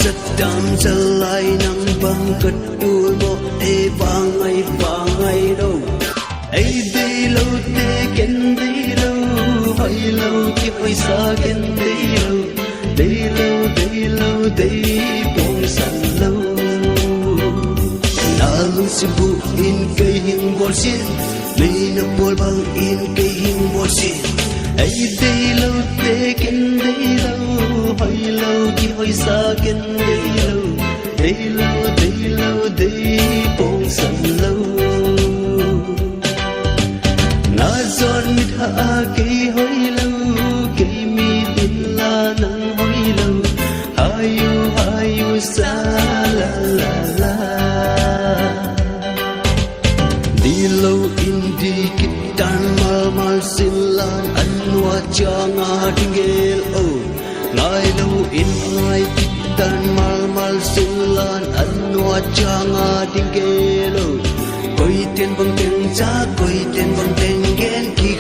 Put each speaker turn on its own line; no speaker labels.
rất đam trở lại nắng băng cất đuôi mô ê vàng ngày đâu ấy đi lâu tê kiến đi lâu hỏi lâu kiếp ơi xa kiến đi lâu đi bông sẵn lâu na lu si bu in cây hình bol xin mi na bol bang in cây hình bol xin ấy đi lâu tê kiến đi lâu hỏi lâu kiếp ơi xa kiến đi lâu đi bông sẵn lâu na giọt mít hạ cây hỏi lâu cây mi tin la nắng hỏi lâu hayu sa la đi lâu in đi kitan mal silan anwa changa tingel o ngai lâu in ngai kitan mal silan anwa changa tingel o koi ten bang ten cha koi ten bang ten gen ki